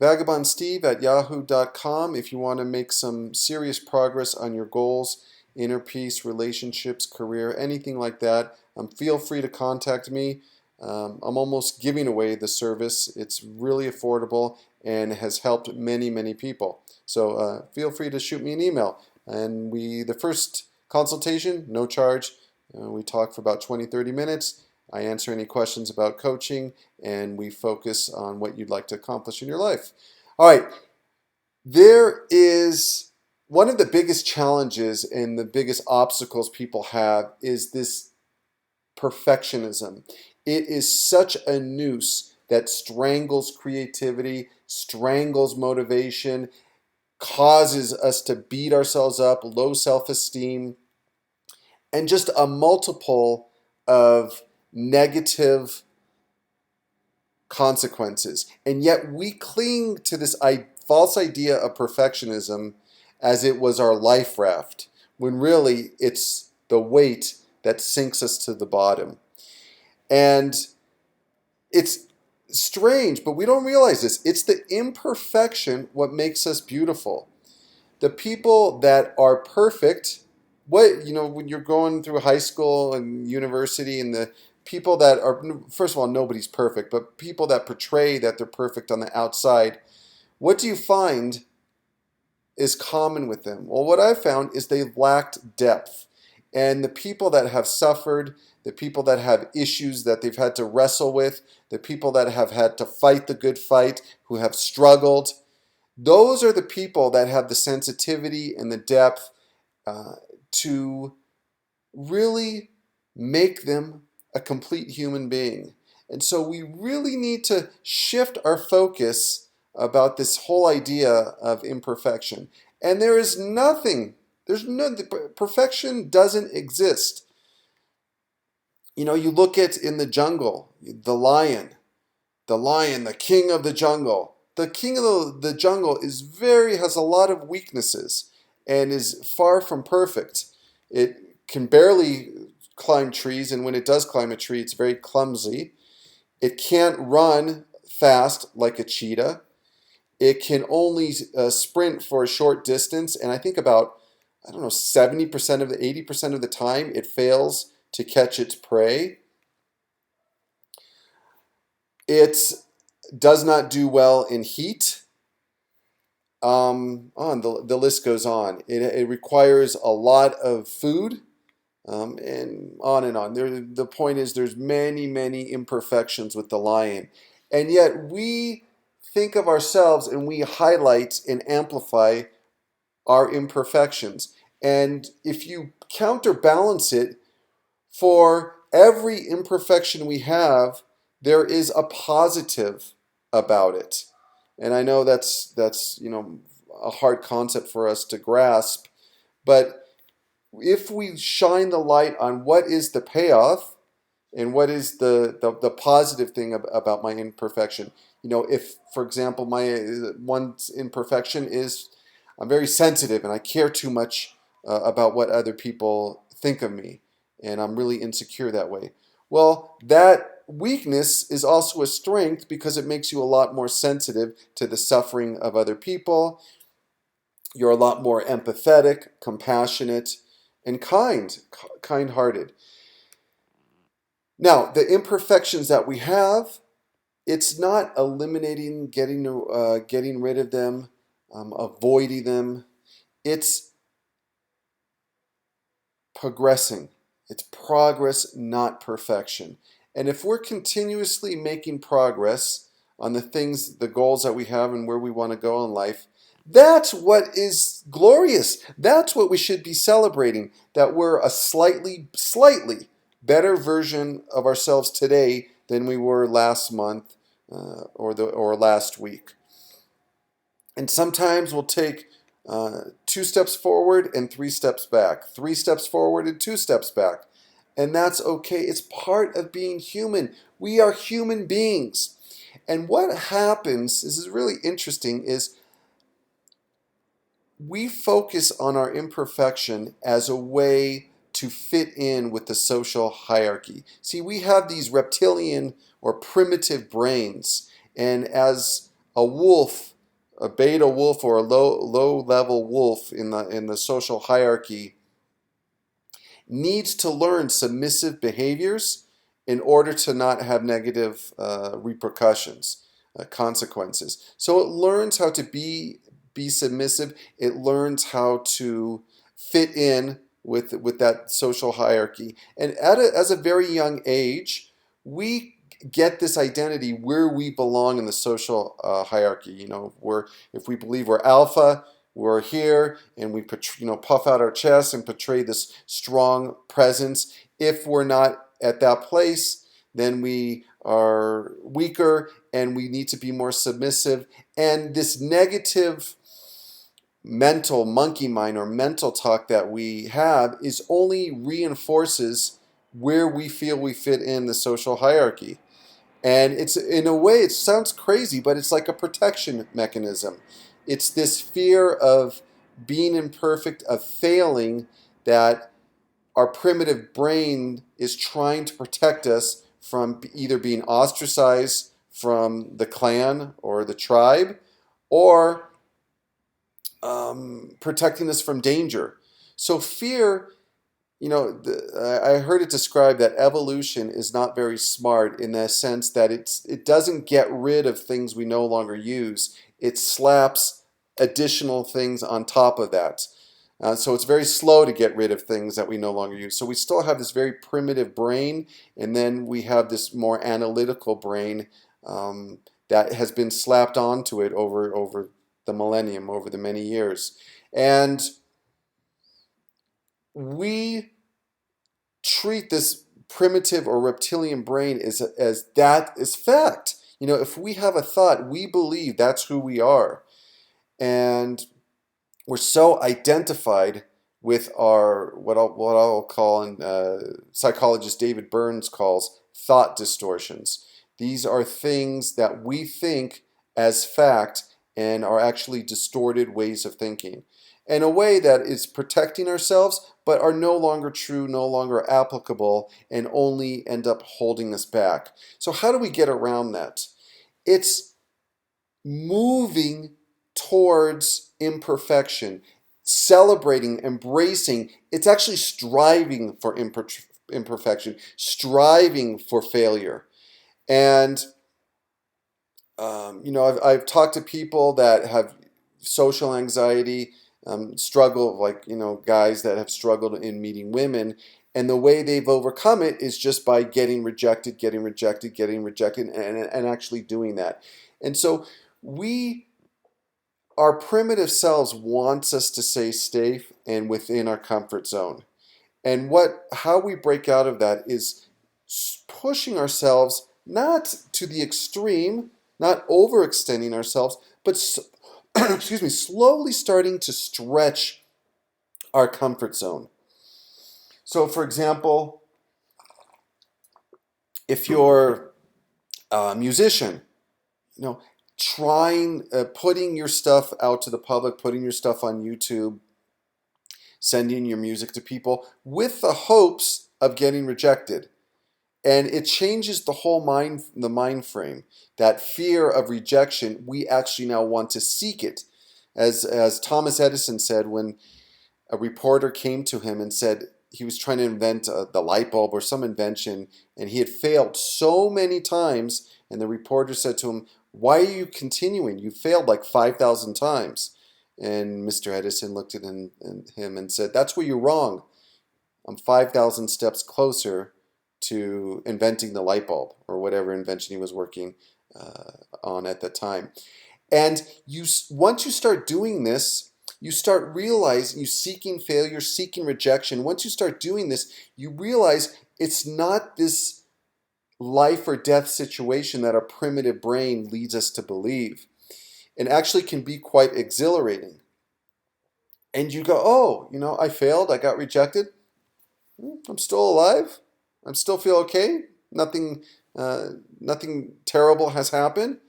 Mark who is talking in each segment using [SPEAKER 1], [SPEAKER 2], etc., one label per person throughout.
[SPEAKER 1] vagabondsteve@yahoo.com if you want to make some serious progress on your goals, inner peace, relationships, career, anything like that. Feel free to contact me. I'm almost giving away the service. It's really affordable and has helped many, many people. So feel free to shoot me an email. And the first consultation, no charge. We talk for about 20-30 minutes. I answer any questions about coaching, and we focus on what you'd like to accomplish in your life. All right, there is one of the biggest challenges and the biggest obstacles people have is this perfectionism. It is such a noose that strangles creativity, strangles motivation, causes us to beat ourselves up, low self-esteem, and just a multiple of negative consequences. And yet we cling to this false idea of perfectionism as it was our life raft, when really it's the weight that sinks us to the bottom. And it's strange, but we don't realize this. It's the imperfection what makes us beautiful. The people that are perfect, when you're going through high school and university, and the people that are, first of all, nobody's perfect, but people that portray that they're perfect on the outside, what do you find is common with them? Well, what I've found is they've lacked depth. And the people that have suffered, the people that have issues that they've had to wrestle with, the people that have had to fight the good fight, who have struggled, those are the people that have the sensitivity and the depth to really make them a complete human being. And so we really need to shift our focus about this whole idea of imperfection. And there's perfection doesn't exist. You look at in the jungle, the lion, the king of the jungle. The king of the jungle has a lot of weaknesses and is far from perfect. It can barely climb trees, and when it does climb a tree, it's very clumsy. It can't run fast like a cheetah. It can only sprint for a short distance, and I think about, 70% of 80% of the time it fails to catch its prey. It does not do well in heat. The list goes on. It requires a lot of food, and on and on. The point is, there's many, many imperfections with the lion, and yet we think of ourselves and we highlight and amplify our imperfections. And if you counterbalance it, for every imperfection we have, there is a positive about it. And I know that's a hard concept for us to grasp, but if we shine the light on what is the payoff and what is the positive thing about my imperfection. If, for example, my one imperfection is I'm very sensitive and I care too much about what other people think of me, and I'm really insecure that way. Well, that weakness is also a strength because it makes you a lot more sensitive to the suffering of other people. You're a lot more empathetic, compassionate, and kind-hearted. Now, the imperfections that we have, it's not eliminating, getting rid of them, avoiding them. It's progressing. It's progress, not perfection. And if we're continuously making progress on the goals that we have and where we want to go in life, that's what is glorious. That's what we should be celebrating, that we're a slightly better version of ourselves today than we were last month or last week. And sometimes we'll take 2 steps forward and 3 steps back, 3 steps forward and 2 steps back. And that's okay. It's part of being human. We are human beings. And what happens, this is really interesting, is we focus on our imperfection as a way to fit in with the social hierarchy. See, we have these reptilian or primitive brains, and as A wolf, a beta wolf or a low level wolf in the social hierarchy needs to learn submissive behaviors in order to not have negative repercussions, consequences. So it learns how to be submissive. It learns how to fit in with that social hierarchy. And as a very young age, we get this identity where we belong in the social hierarchy. If we believe we're alpha, we're here, and we puff out our chests and portray this strong presence. If we're not at that place, then we are weaker and we need to be more submissive. And this negative mental monkey mind or mental talk that we have is only reinforces where we feel we fit in the social hierarchy. And it's, in a way, it sounds crazy, but it's like a protection mechanism. It's this fear of being imperfect, of failing, that our primitive brain is trying to protect us from either being ostracized from the clan or the tribe, or protecting us from danger. So fear, I heard it described that evolution is not very smart in the sense that it doesn't get rid of things we no longer use. It slaps additional things on top of that. So it's very slow to get rid of things that we no longer use. So we still have this very primitive brain, and then we have this more analytical brain that has been slapped onto it over the millennium, over the many years. And we treat this primitive or reptilian brain as that is fact. If we have a thought, we believe that's who we are. And we're so identified with our, what I'll call, and psychologist David Burns calls, thought distortions. These are things that we think as fact and are actually distorted ways of thinking, in a way that is protecting ourselves, but are no longer true, no longer applicable, and only end up holding us back. So how do we get around that? It's moving towards imperfection, celebrating, embracing. It's actually striving for imperfection, striving for failure. And I've talked to people that have social anxiety, struggle, like, guys that have struggled in meeting women. And the way they've overcome it is just by getting rejected, and actually doing that. And so our primitive selves wants us to stay safe and within our comfort zone. And how we break out of that is pushing ourselves not to the extreme, not overextending ourselves, but excuse me, slowly starting to stretch our comfort zone. So, for example, if you're a musician, putting your stuff out to the public, putting your stuff on YouTube, sending your music to people with the hopes of getting rejected. And it changes the mind frame. That fear of rejection, we actually now want to seek it. As Thomas Edison said, when a reporter came to him and said he was trying to invent the light bulb or some invention, and he had failed so many times, and the reporter said to him, "Why are you continuing? You failed like 5,000 times." And Mr. Edison looked at him and said, "That's where you're wrong. I'm 5,000 steps closer to inventing the light bulb," or whatever invention he was working on at the time. And once you start doing this, you start realizing, you seeking failure, seeking rejection. Once you start doing this, you realize it's not this life or death situation that our primitive brain leads us to believe. It actually can be quite exhilarating. And you go, "Oh, I failed, I got rejected. I'm still alive. I still feel okay. Nothing terrible has happened."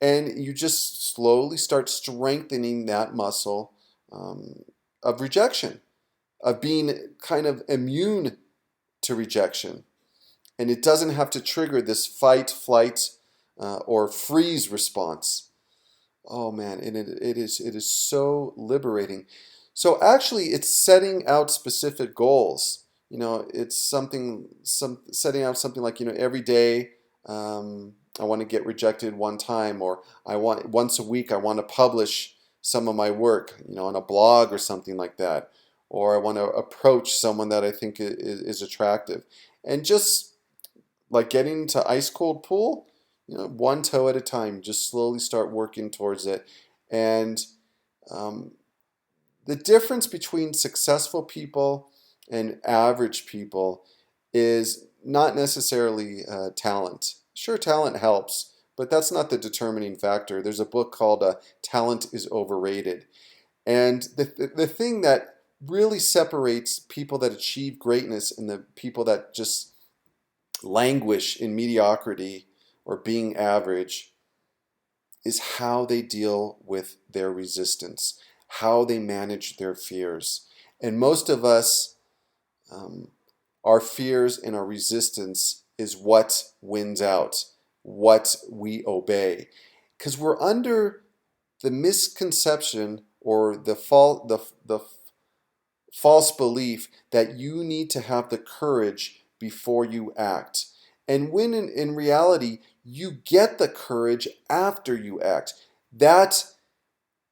[SPEAKER 1] And you just slowly start strengthening that muscle of rejection, of being kind of immune to rejection. And it doesn't have to trigger this fight, flight, or freeze response. Oh man, and it is so liberating. So actually, it's setting out specific goals. It's setting out something like, every day, I want to get rejected one time, or I want once a week I want to publish some of my work, on a blog or something like that, or I want to approach someone that I think is attractive, and just like getting into ice cold pool, one toe at a time, just slowly start working towards it. And um, the difference between successful people and average people is not necessarily talent. Sure, talent helps, but that's not the determining factor. There's a book called Talent is Overrated. And the thing that really separates people that achieve greatness and the people that just languish in mediocrity or being average is how they deal with their resistance, how they manage their fears. And most of us, um, our fears and our resistance is what wins out, what we obey. Because we're under the misconception or the false belief that you need to have the courage before you act. And when in reality, you get the courage after you act. That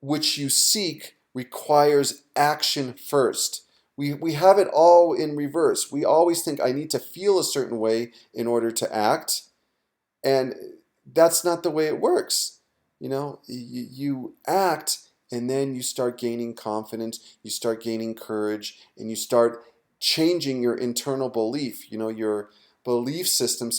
[SPEAKER 1] which you seek requires action first. We have it all in reverse. We always think I need to feel a certain way in order to act, and that's not the way it works. You act, and then you start gaining confidence, you start gaining courage, and you start changing your internal belief. Your belief system you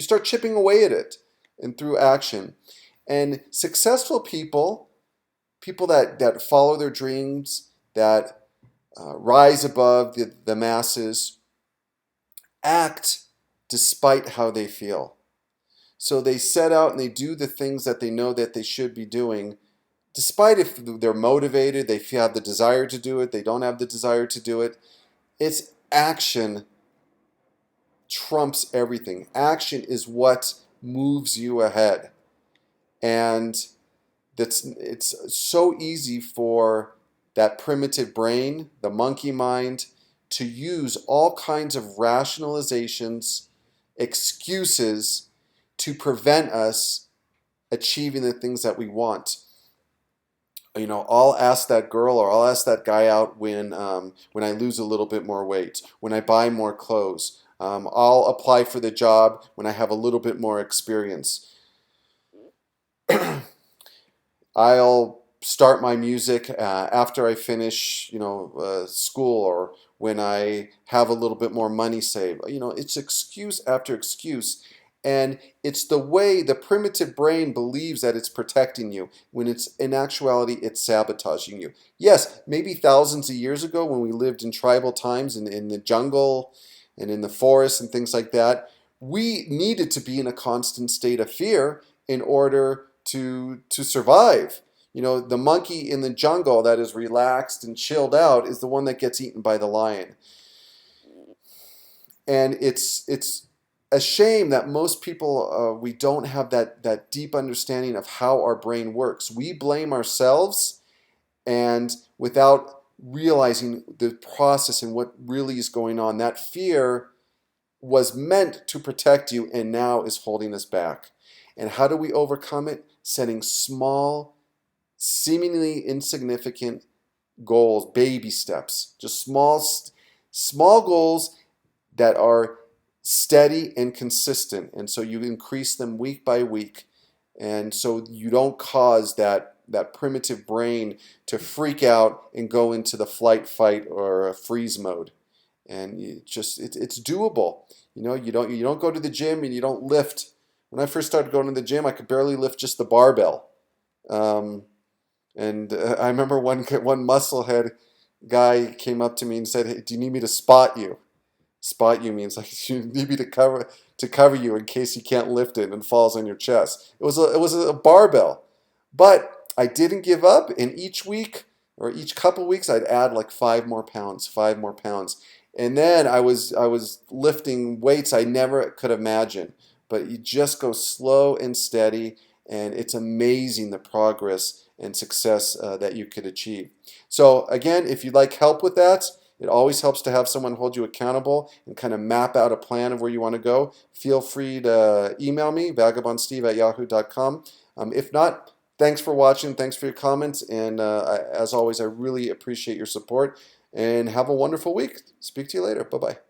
[SPEAKER 1] start chipping away at it, and through action. And successful people that follow their dreams, that rise above the masses, act despite how they feel. So they set out and they do the things that they know that they should be doing, despite if they're motivated, they have the desire to do it, they don't have the desire to do it. It's action trumps everything. Action is what moves you ahead. And it's so easy for that primitive brain, the monkey mind, to use all kinds of rationalizations, excuses to prevent us achieving the things that we want. I'll ask that girl or I'll ask that guy out when I lose a little bit more weight, when I buy more clothes. I'll apply for the job when I have a little bit more experience. I'll start my music after I finish, school, or when I have a little bit more money saved. It's excuse after excuse. And it's the way the primitive brain believes that it's protecting you, when it's in actuality, it's sabotaging you. Yes, maybe thousands of years ago when we lived in tribal times in the jungle and in the forest and things like that, we needed to be in a constant state of fear in order to survive. The monkey in the jungle that is relaxed and chilled out is the one that gets eaten by the lion. And it's a shame that most people, we don't have that deep understanding of how our brain works. We blame ourselves, and without realizing the process and what really is going on, that fear was meant to protect you and now is holding us back. And how do we overcome it? Setting small, seemingly insignificant goals, baby steps, just small goals that are steady and consistent. And so you increase them week by week. And so you don't cause that primitive brain to freak out and go into the flight, fight, or freeze mode. And it's doable. You don't go to the gym and you don't lift. When I first started going to the gym, I could barely lift just the barbell. Um, and I remember one musclehead guy came up to me and said, "Hey, do you need me to spot you?" Spot you means like you need me to cover you in case you can't lift it and falls on your chest. It was a barbell, but I didn't give up. And each week or each couple weeks, I'd add like 5 more pounds, 5 more pounds, and then I was lifting weights I never could imagine. But you just go slow and steady, and it's amazing the progress and success that you could achieve. So again, if you'd like help with that, it always helps to have someone hold you accountable and kind of map out a plan of where you want to go. Feel free to email me, vagabondsteve@yahoo.com. If not, thanks for watching. Thanks for your comments. And as always, I really appreciate your support. And have a wonderful week. Speak to you later. Bye-bye.